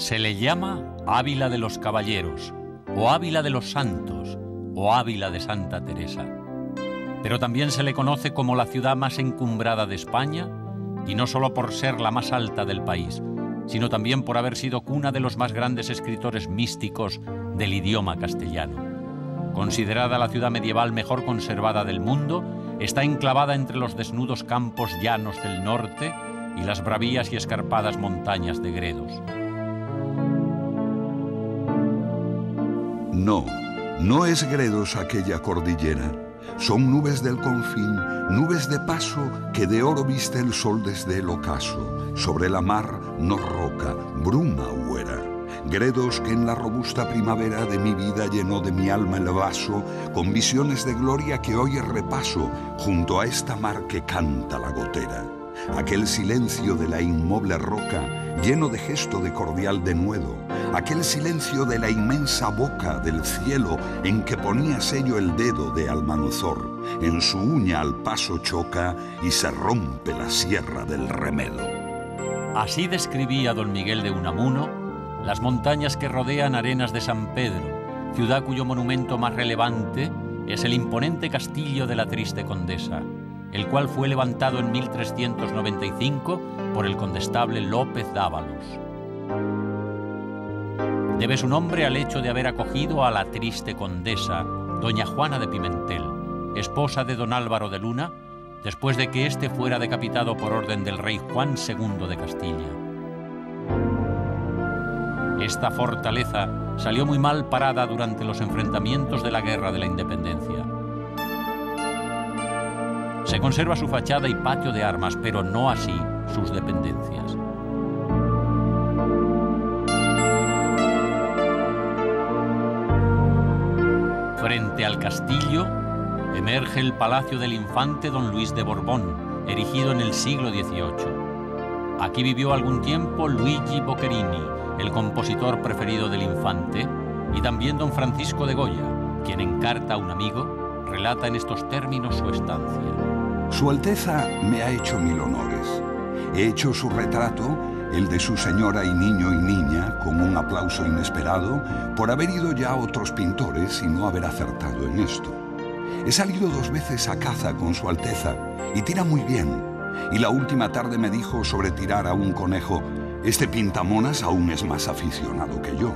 Se le llama Ávila de los Caballeros, o Ávila de los Santos, o Ávila de Santa Teresa. Pero también se le conoce como la ciudad más encumbrada de España, y no solo por ser la más alta del país, sino también por haber sido cuna de los más grandes escritores místicos del idioma castellano. Considerada la ciudad medieval mejor conservada del mundo, está enclavada entre los desnudos campos llanos del norte y las bravías y escarpadas montañas de Gredos. No, no es Gredos aquella cordillera. Son nubes del confín, nubes de paso que de oro viste el sol desde el ocaso. Sobre la mar no roca, bruma huera. Gredos que en la robusta primavera de mi vida llenó de mi alma el vaso, con visiones de gloria que hoy repaso, junto a esta mar que canta la gotera. Aquel silencio de la inmoble roca, lleno de gesto de cordial denuedo, aquel silencio de la inmensa boca del cielo en que ponía sello el dedo de Almanzor, en su uña al paso choca y se rompe la sierra del remedo. Así describía don Miguel de Unamuno las montañas que rodean Arenas de San Pedro, ciudad cuyo monumento más relevante es el imponente castillo de la Triste Condesa, el cual fue levantado en 1395 por el condestable López Dávalos. Debe su nombre al hecho de haber acogido a la Triste Condesa, doña Juana de Pimentel, esposa de don Álvaro de Luna, después de que éste fuera decapitado por orden del rey Juan II de Castilla. Esta fortaleza salió muy mal parada durante los enfrentamientos de la Guerra de la Independencia. Se conserva su fachada y patio de armas, pero no así sus dependencias. Frente al castillo emerge el palacio del infante don Luis de Borbón, erigido en el siglo XVIII. Aquí vivió algún tiempo Luigi Boccherini, el compositor preferido del infante, y también don Francisco de Goya, quien en carta a un amigo relata en estos términos su estancia. Su Alteza me ha hecho 1000 honores. He hecho su retrato, el de su señora y niño y niña, con un aplauso inesperado, por haber ido ya a otros pintores y no haber acertado en esto. He salido 2 veces a caza con su Alteza y tira muy bien. Y la última tarde me dijo sobre tirar a un conejo: este pintamonas aún es más aficionado que yo.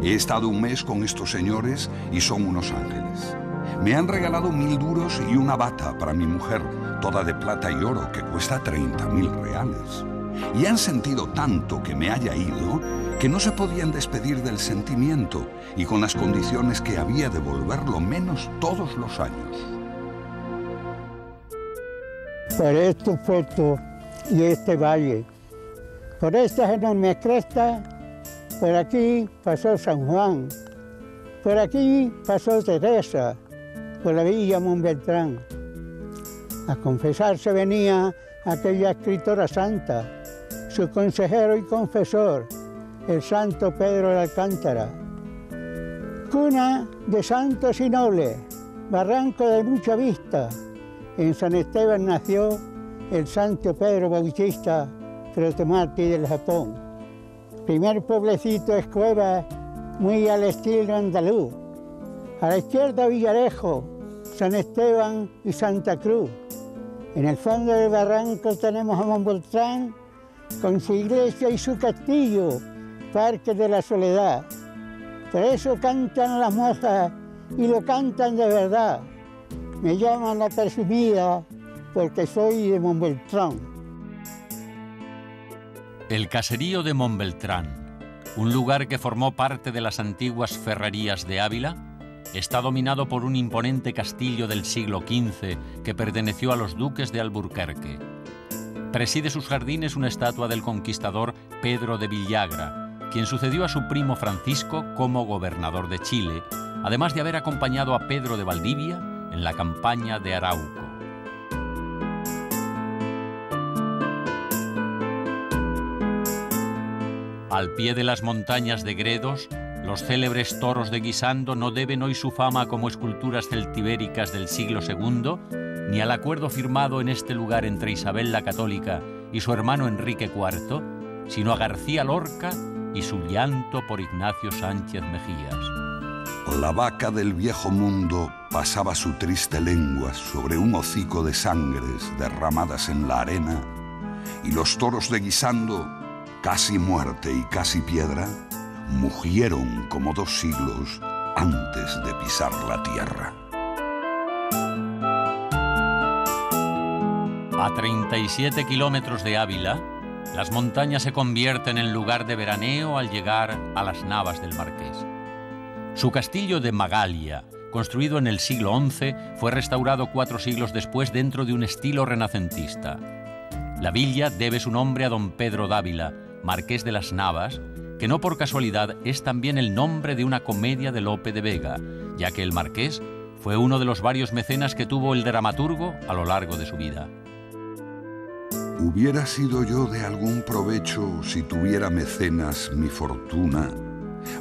He estado 1 mes con estos señores y son unos ángeles. Me han regalado 1000 duros y una bata para mi mujer, toda de plata y oro, que cuesta 30.000 reales. Y han sentido tanto que me haya ido, que no se podían despedir del sentimiento, y con las condiciones que había de volverlo menos todos los años. Por estos puertos y este valle, por estas enormes crestas, por aquí pasó San Juan, por aquí pasó Teresa, por la villa Montbeltrán. A confesarse venía aquella escritora santa, su consejero y confesor, el santo Pedro de Alcántara. Cuna de santos y nobles, barranco de mucha vista. En San Esteban nació el santo Pedro Bautista, protomártir del Japón. Primer pueblecito es Cueva, muy al estilo andaluz. A la izquierda Villarejo, San Esteban y Santa Cruz. En el fondo del barranco tenemos a Montbeltrán, con su iglesia y su castillo, Parque de la Soledad. Por eso cantan las mozas y lo cantan de verdad. Me llaman la presumida porque soy de Montbeltrán. El caserío de Montbeltrán, un lugar que formó parte de las antiguas ferrerías de Ávila, está dominado por un imponente castillo del siglo XV que perteneció a los duques de Alburquerque. Preside sus jardines una estatua del conquistador Pedro de Villagra, quien sucedió a su primo Francisco como gobernador de Chile, además de haber acompañado a Pedro de Valdivia en la campaña de Arauco. Al pie de las montañas de Gredos, los célebres toros de Guisando no deben hoy su fama como esculturas celtibéricas del siglo II, ni al acuerdo firmado en este lugar entre Isabel la Católica y su hermano Enrique IV, sino a García Lorca y su llanto por Ignacio Sánchez Mejías. La vaca del viejo mundo pasaba su triste lengua sobre un hocico de sangres derramadas en la arena, y los toros de Guisando, casi muerte y casi piedra, mugieron como 2 siglos antes de pisar la tierra. A 37 kilómetros de Ávila, las montañas se convierten en lugar de veraneo al llegar a las Navas del Marqués. Su castillo de Magalia, construido en el siglo XI, fue restaurado 4 siglos después dentro de un estilo renacentista. La villa debe su nombre a don Pedro Dávila, marqués de las Navas, que no por casualidad es también el nombre de una comedia de Lope de Vega, ya que el marqués fue uno de los varios mecenas que tuvo el dramaturgo a lo largo de su vida. Hubiera sido yo de algún provecho si tuviera mecenas mi fortuna,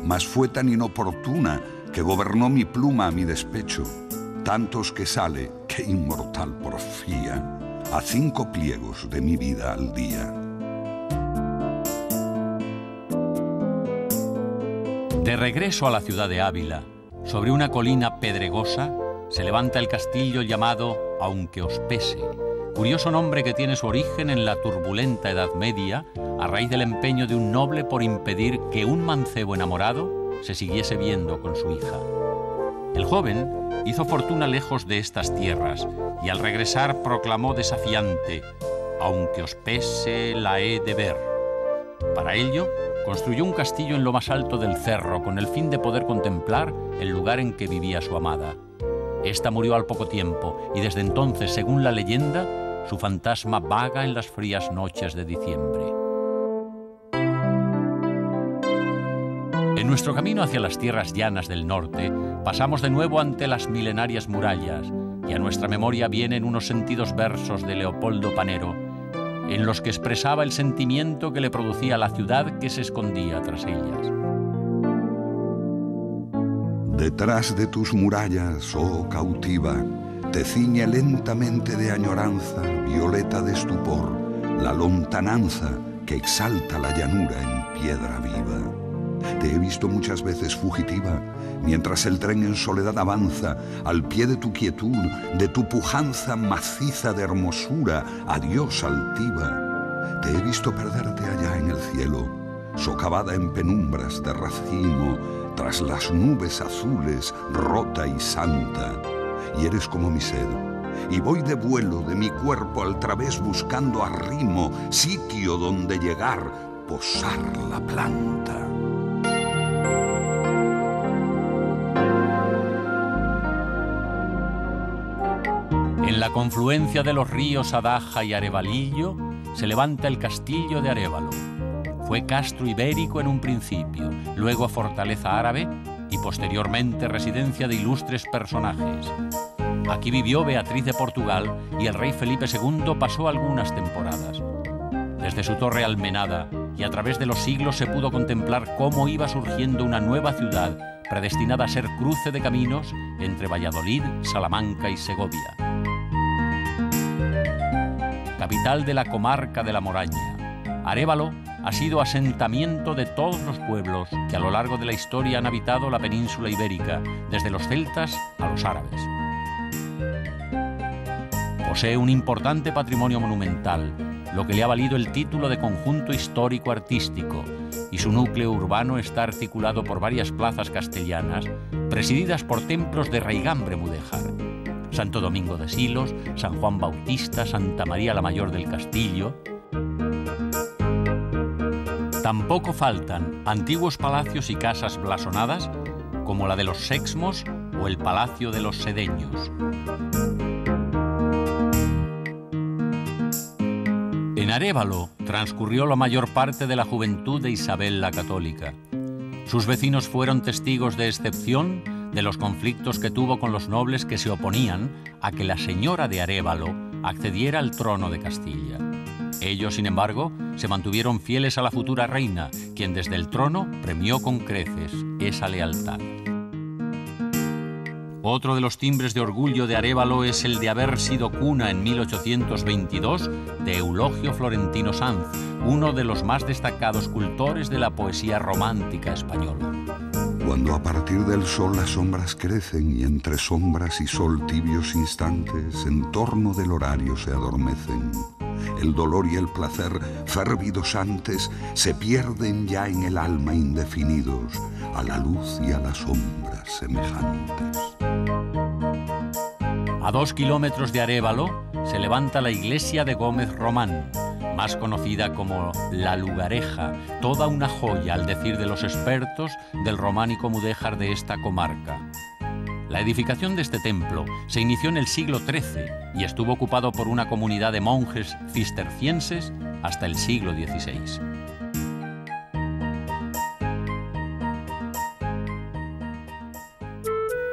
mas fue tan inoportuna que gobernó mi pluma a mi despecho, tantos que sale, que inmortal porfía, a 5 pliegos de mi vida al día. De regreso a la ciudad de Ávila, sobre una colina pedregosa, se levanta el castillo llamado Aunque os pese, curioso nombre que tiene su origen en la turbulenta Edad Media, a raíz del empeño de un noble por impedir que un mancebo enamorado se siguiese viendo con su hija. El joven hizo fortuna lejos de estas tierras y al regresar proclamó desafiante: «Aunque os pese, la he de ver». Para ello, construyó un castillo en lo más alto del cerro con el fin de poder contemplar el lugar en que vivía su amada. Esta murió al poco tiempo y desde entonces, según la leyenda, su fantasma vaga en las frías noches de diciembre. En nuestro camino hacia las tierras llanas del norte, pasamos de nuevo ante las milenarias murallas y a nuestra memoria vienen unos sentidos versos de Leopoldo Panero, en los que expresaba el sentimiento que le producía la ciudad que se escondía tras ellas. Detrás de tus murallas, oh cautiva, te ciñe lentamente de añoranza, violeta de estupor, la lontananza que exalta la llanura en piedra viva. Te he visto muchas veces fugitiva, mientras el tren en soledad avanza, al pie de tu quietud, de tu pujanza maciza de hermosura, adiós altiva. Te he visto perderte allá en el cielo, socavada en penumbras de racimo, tras las nubes azules, rota y santa. Y eres como mi sed, y voy de vuelo de mi cuerpo al través buscando arrimo, sitio donde llegar, posar la planta. En la confluencia de los ríos Adaja y Arevalillo se levanta el castillo de Arévalo. Fue castro ibérico en un principio, luego fortaleza árabe y posteriormente residencia de ilustres personajes. Aquí vivió Beatriz de Portugal y el rey Felipe II pasó algunas temporadas. Desde su torre almenada y a través de los siglos se pudo contemplar cómo iba surgiendo una nueva ciudad predestinada a ser cruce de caminos entre Valladolid, Salamanca y Segovia. Capital de la comarca de la Moraña, Arévalo ha sido asentamiento de todos los pueblos que a lo largo de la historia han habitado la península ibérica, desde los celtas a los árabes. Posee un importante patrimonio monumental, lo que le ha valido el título de conjunto histórico-artístico, y su núcleo urbano está articulado por varias plazas castellanas, presididas por templos de raigambre mudéjar: Santo Domingo de Silos, San Juan Bautista, Santa María la Mayor del Castillo. Tampoco faltan antiguos palacios y casas blasonadas, como la de los Sexmos o el Palacio de los Sedeños. En Arévalo transcurrió la mayor parte de la juventud de Isabel la Católica. Sus vecinos fueron testigos de excepción de los conflictos que tuvo con los nobles que se oponían a que la señora de Arévalo accediera al trono de Castilla. Ellos, sin embargo, se mantuvieron fieles a la futura reina, quien desde el trono premió con creces esa lealtad. Otro de los timbres de orgullo de Arévalo es el de haber sido cuna en 1822 de Eulogio Florentino Sanz, uno de los más destacados cultores de la poesía romántica española. Cuando a partir del sol las sombras crecen y entre sombras y sol tibios instantes en torno del horario se adormecen, el dolor y el placer, férvidos antes, se pierden ya en el alma indefinidos, a la luz y a las sombras semejantes. A 2 kilómetros de Arévalo se levanta la iglesia de Gómez Román, más conocida como La Lugareja, toda una joya, al decir de los expertos, del románico mudéjar de esta comarca. La edificación de este templo se inició en el siglo XIII y estuvo ocupado por una comunidad de monjes cistercienses hasta el siglo XVI.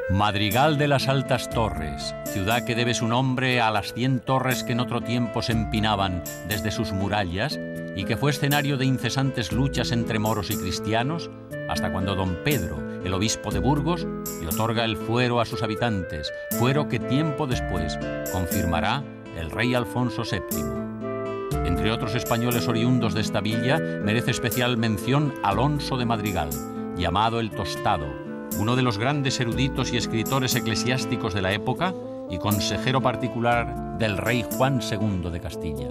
Madrigal de las Altas Torres, ciudad que debe su nombre a las 100 torres que en otro tiempo se empinaban desde sus murallas y que fue escenario de incesantes luchas entre moros y cristianos, hasta cuando don Pedro, el obispo de Burgos, le otorga el fuero a sus habitantes, fuero que tiempo después confirmará el rey Alfonso VII. Entre otros españoles oriundos de esta villa, merece especial mención Alonso de Madrigal, llamado el Tostado, uno de los grandes eruditos y escritores eclesiásticos de la época y consejero particular del rey Juan II de Castilla.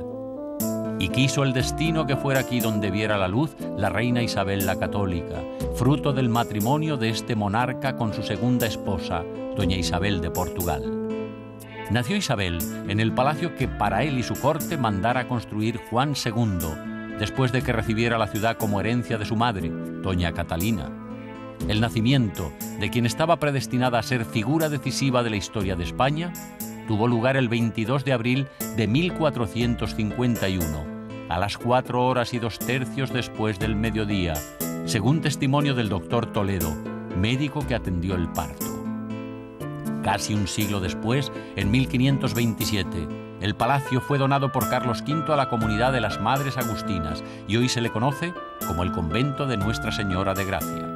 Y quiso el destino que fuera aquí donde viera la luz la reina Isabel la Católica, fruto del matrimonio de este monarca con su segunda esposa, doña Isabel de Portugal. Nació Isabel en el palacio que para él y su corte mandara construir Juan II, después de que recibiera la ciudad como herencia de su madre, doña Catalina. El nacimiento de quien estaba predestinada a ser figura decisiva de la historia de España tuvo lugar el 22 de abril de 1451, a las 4 horas y 2/3 después del mediodía, según testimonio del doctor Toledo, médico que atendió el parto. Casi un siglo después, en 1527, el palacio fue donado por Carlos V a la comunidad de las Madres Agustinas y hoy se le conoce como el convento de Nuestra Señora de Gracia.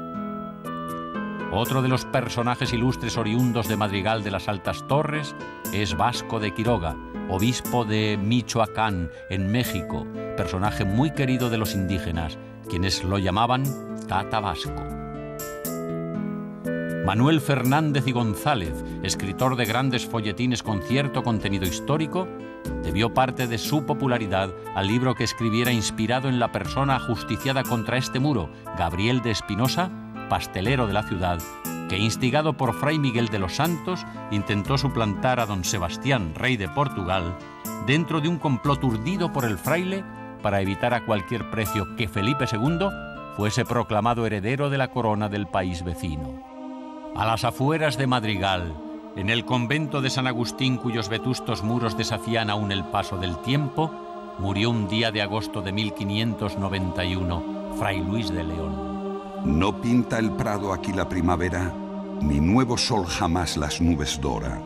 Otro de los personajes ilustres oriundos de Madrigal de las Altas Torres es Vasco de Quiroga, obispo de Michoacán, en México, personaje muy querido de los indígenas, quienes lo llamaban Tata Vasco. Manuel Fernández y González, escritor de grandes folletines con cierto contenido histórico, debió parte de su popularidad al libro que escribiera inspirado en la persona ajusticiada contra este muro, Gabriel de Espinosa, pastelero de la ciudad, que instigado por Fray Miguel de los Santos intentó suplantar a don Sebastián, rey de Portugal, dentro de un complot urdido por el fraile para evitar a cualquier precio que Felipe II fuese proclamado heredero de la corona del país vecino. A las afueras de Madrigal, en el convento de San Agustín, cuyos vetustos muros desafían aún el paso del tiempo, murió un día de agosto de 1591 Fray Luis de León. No pinta el prado aquí la primavera, ni nuevo sol jamás las nubes dora,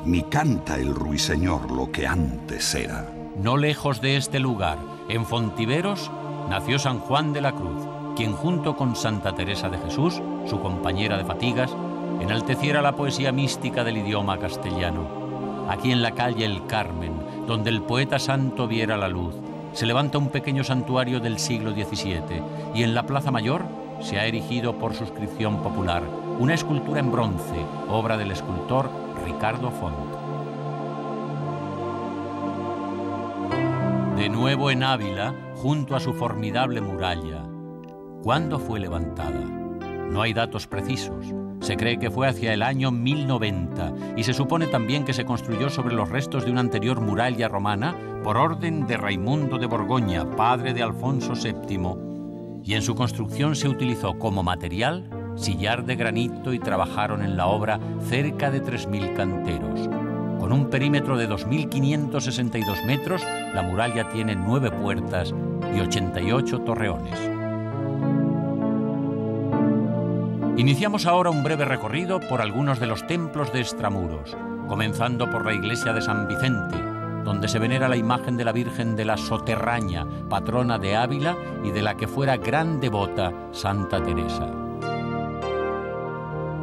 ni canta el ruiseñor lo que antes era. No lejos de este lugar, en Fontiveros, nació San Juan de la Cruz, quien junto con Santa Teresa de Jesús, su compañera de fatigas, enalteciera la poesía mística del idioma castellano. Aquí en la calle El Carmen, donde el poeta santo viera la luz, se levanta un pequeño santuario del siglo XVII y en la Plaza Mayor se ha erigido por suscripción popular una escultura en bronce, obra del escultor Ricardo Font. De nuevo en Ávila, junto a su formidable muralla. ¿Cuándo fue levantada? No hay datos precisos. Se cree que fue hacia el año 1090 y se supone también que se construyó sobre los restos de una anterior muralla romana por orden de Raimundo de Borgoña, padre de Alfonso VII, y en su construcción se utilizó como material sillar de granito y trabajaron en la obra cerca de 3.000 canteros. Con un perímetro de 2.562 metros, la muralla tiene 9 puertas y 88 torreones. Iniciamos ahora un breve recorrido por algunos de los templos de extramuros, comenzando por la iglesia de San Vicente, donde se venera la imagen de la Virgen de la Soterraña, patrona de Ávila y de la que fuera gran devota Santa Teresa.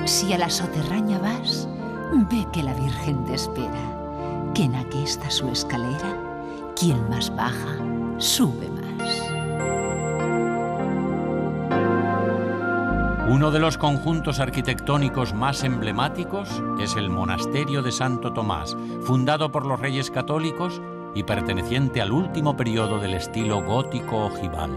Si a la Soterraña vas, Ve que la Virgen te espera, que en aquesta su escalera, quien más baja, sube más. Uno de los conjuntos arquitectónicos más emblemáticos es el Monasterio de Santo Tomás, fundado por los Reyes Católicos y perteneciente al último periodo del estilo gótico ojival.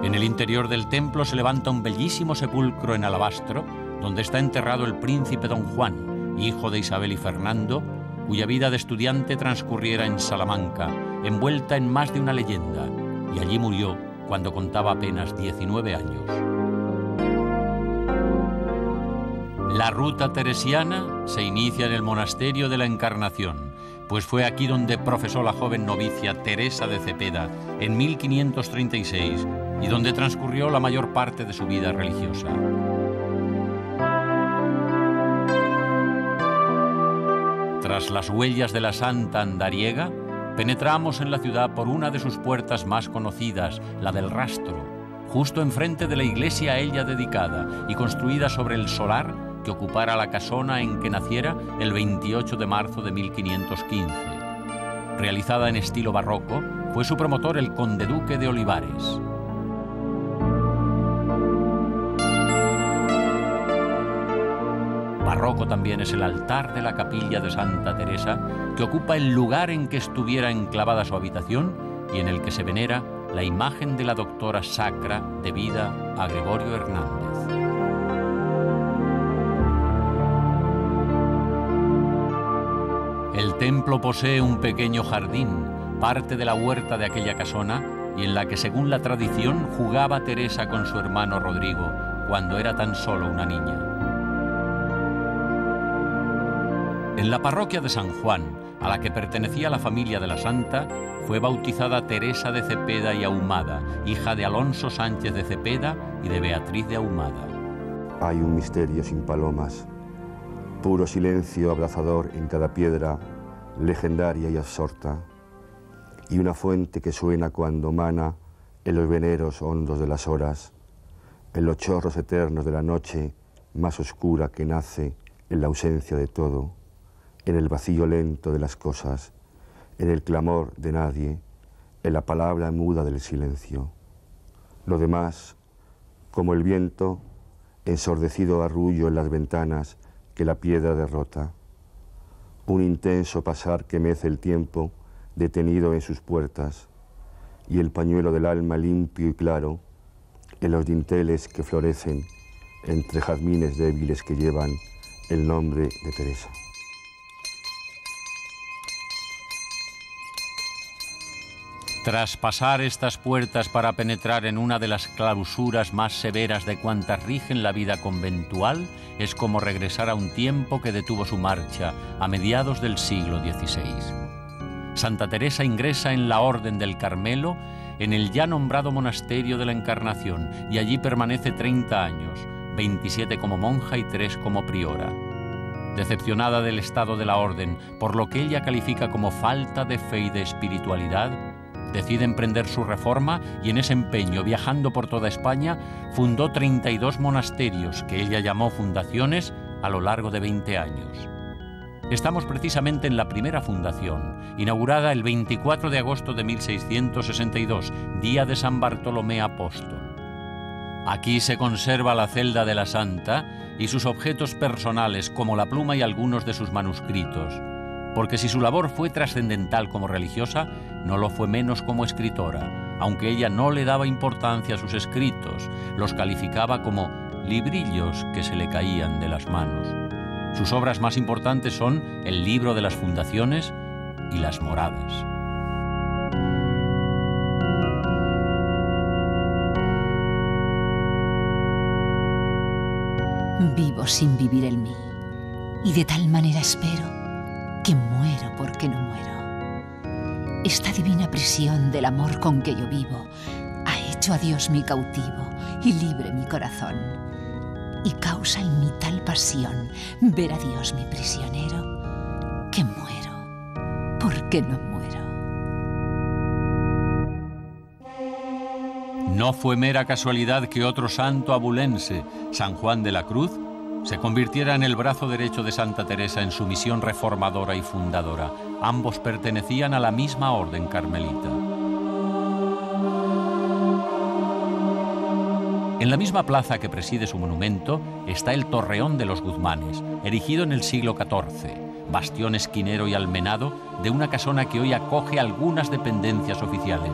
En el interior del templo se levanta un bellísimo sepulcro en alabastro, donde está enterrado el príncipe Don Juan, hijo de Isabel y Fernando, cuya vida de estudiante transcurriera en Salamanca, envuelta en más de una leyenda, y allí murió cuando contaba apenas 19 años. La ruta teresiana se inicia en el Monasterio de la Encarnación, pues fue aquí donde profesó la joven novicia Teresa de Cepeda en 1536 y donde transcurrió la mayor parte de su vida religiosa. Tras las huellas de la santa andariega, penetramos en la ciudad por una de sus puertas más conocidas, la del Rastro, justo enfrente de la iglesia a ella dedicada y construida sobre el solar que ocupara la casona en que naciera el 28 de marzo de 1515. Realizada en estilo barroco, fue su promotor el conde duque de Olivares. Barroco también es el altar de la capilla de Santa Teresa, que ocupa el lugar en que estuviera enclavada su habitación y en el que se venera la imagen de la doctora sacra debida a Gregorio Hernández. El templo posee un pequeño jardín, parte de la huerta de aquella casona, y en la que, según la tradición, jugaba Teresa con su hermano Rodrigo, cuando era tan solo una niña. En la parroquia de San Juan, a la que pertenecía la familia de la santa, fue bautizada Teresa de Cepeda y Ahumada, hija de Alonso Sánchez de Cepeda y de Beatriz de Ahumada. Hay un misterio sin palomas, puro silencio abrazador en cada piedra, legendaria y absorta, y una fuente que suena cuando mana en los veneros hondos de las horas, en los chorros eternos de la noche más oscura que nace en la ausencia de todo, en el vacío lento de las cosas, en el clamor de nadie, en la palabra muda del silencio. Lo demás, como el viento, ensordecido arrullo en las ventanas que la piedra derrota. Un intenso pasar que mece el tiempo detenido en sus puertas, y el pañuelo del alma limpio y claro en los dinteles que florecen entre jazmines débiles que llevan el nombre de Teresa. Tras pasar estas puertas para penetrar en una de las clausuras más severas de cuantas rigen la vida conventual, es como regresar a un tiempo que detuvo su marcha a mediados del siglo XVI. Santa Teresa ingresa en la Orden del Carmelo, en el ya nombrado Monasterio de la Encarnación, y allí permanece 30 años, 27 como monja y 3 como priora. Decepcionada del estado de la Orden, por lo que ella califica como falta de fe y de espiritualidad, decide emprender su reforma y en ese empeño, viajando por toda España, fundó 32 monasterios que ella llamó fundaciones a lo largo de 20 años. Estamos precisamente en la primera fundación, inaugurada el 24 de agosto de 1662, día de San Bartolomé Apóstol. Aquí se conserva la celda de la santa y sus objetos personales, como la pluma y algunos de sus manuscritos, porque si su labor fue trascendental como religiosa, no lo fue menos como escritora, aunque ella no le daba importancia a sus escritos, los calificaba como librillos que se le caían de las manos. Sus obras más importantes son el Libro de las Fundaciones y las Moradas. Vivo sin vivir en mí, y de tal manera espero que muero porque no muero. Esta divina prisión del amor con que yo vivo ha hecho a Dios mi cautivo y libre mi corazón, y causa en mí tal pasión ver a Dios mi prisionero, que muero porque no muero. No fue mera casualidad que otro santo abulense, San Juan de la Cruz, se convirtiera en el brazo derecho de Santa Teresa en su misión reformadora y fundadora. Ambos pertenecían a la misma orden carmelita. En la misma plaza que preside su monumento está el Torreón de los Guzmanes, erigido en el siglo XIV, bastión esquinero y almenado de una casona que hoy acoge algunas dependencias oficiales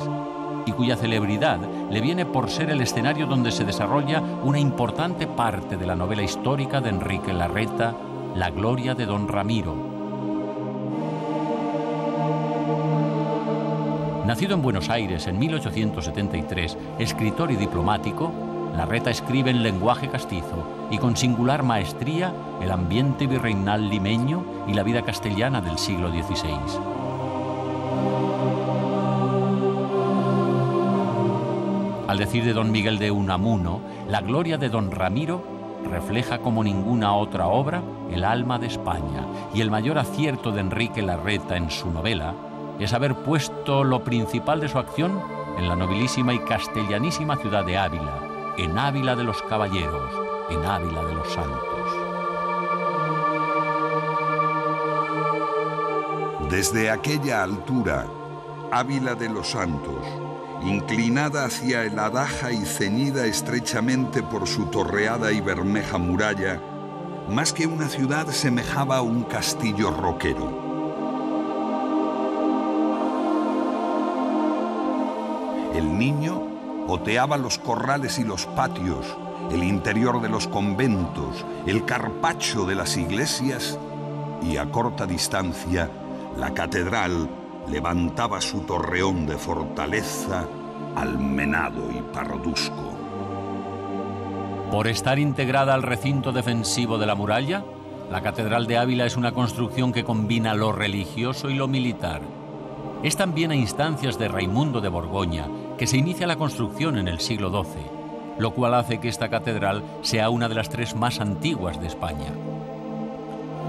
y cuya celebridad le viene por ser el escenario donde se desarrolla una importante parte de la novela histórica de Enrique Larreta, La gloria de don Ramiro. Nacido en Buenos Aires en 1873, escritor y diplomático, Larreta escribe en lenguaje castizo y con singular maestría el ambiente virreinal limeño y la vida castellana del siglo XVI. Al decir de don Miguel de Unamuno, la gloria de don Ramiro refleja como ninguna otra obra el alma de España, y el mayor acierto de Enrique Larreta en su novela es haber puesto lo principal de su acción en la nobilísima y castellanísima ciudad de Ávila, en Ávila de los Caballeros, en Ávila de los Santos. Desde aquella altura, Ávila de los Santos, inclinada hacia el Adaja y ceñida estrechamente por su torreada y bermeja muralla, más que una ciudad semejaba a un castillo roquero. El niño oteaba los corrales y los patios, el interior de los conventos, el carpacho de las iglesias, y a corta distancia la catedral levantaba su torreón de fortaleza, almenado y pardusco. Por estar integrada al recinto defensivo de la muralla, la Catedral de Ávila es una construcción que combina lo religioso y lo militar. Es también a instancias de Raimundo de Borgoña que se inicia la construcción en el siglo XII, lo cual hace que esta catedral sea una de las 3 más antiguas de España.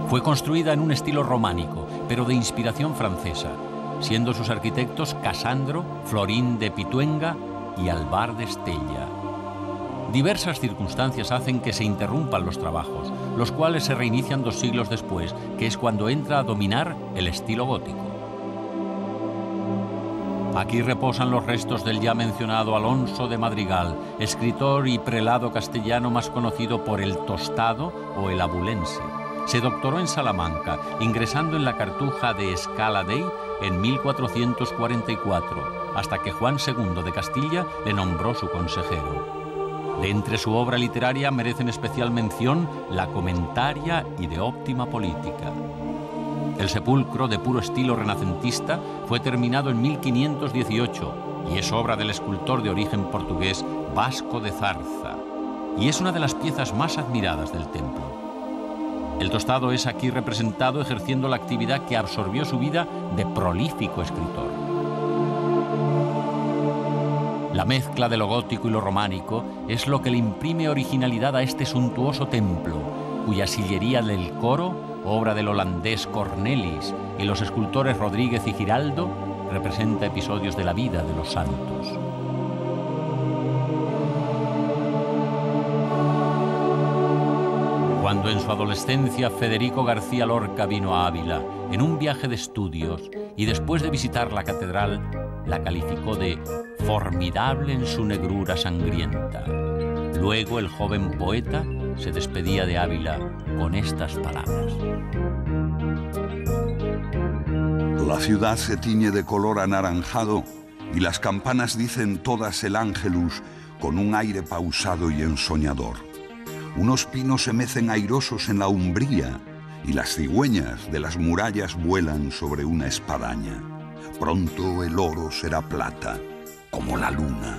Fue construida en un estilo románico, pero de inspiración francesa, siendo sus arquitectos Casandro, Florín de Pituenga y Alvar de Estella. Diversas circunstancias hacen que se interrumpan los trabajos, los cuales se reinician 2 siglos después, que es cuando entra a dominar el estilo gótico. Aquí reposan los restos del ya mencionado Alonso de Madrigal, escritor y prelado castellano más conocido por el Tostado o el Abulense. Se doctoró en Salamanca, ingresando en la Cartuja de Escala Dei en 1444, hasta que Juan II de Castilla le nombró su consejero. De entre su obra literaria merecen especial mención La Comentaria y De Óptima Política. El sepulcro, de puro estilo renacentista, fue terminado en 1518 y es obra del escultor de origen portugués Vasco de Zarza, y es una de las piezas más admiradas del templo. El Tostado es aquí representado ejerciendo la actividad que absorbió su vida de prolífico escritor. La mezcla de lo gótico y lo románico es lo que le imprime originalidad a este suntuoso templo, cuya sillería del coro, obra del holandés Cornelis, y los escultores Rodríguez y Giraldo, representa episodios de la vida de los santos. Cuando en su adolescencia Federico García Lorca vino a Ávila en un viaje de estudios y después de visitar la catedral, la calificó de formidable en su negrura sangrienta. Luego el joven poeta se despedía de Ávila con estas palabras. La ciudad se tiñe de color anaranjado y las campanas dicen todas el Ángelus con un aire pausado y ensoñador. Unos pinos se mecen airosos en la umbría y las cigüeñas de las murallas vuelan sobre una espadaña. Pronto el oro será plata, como la luna.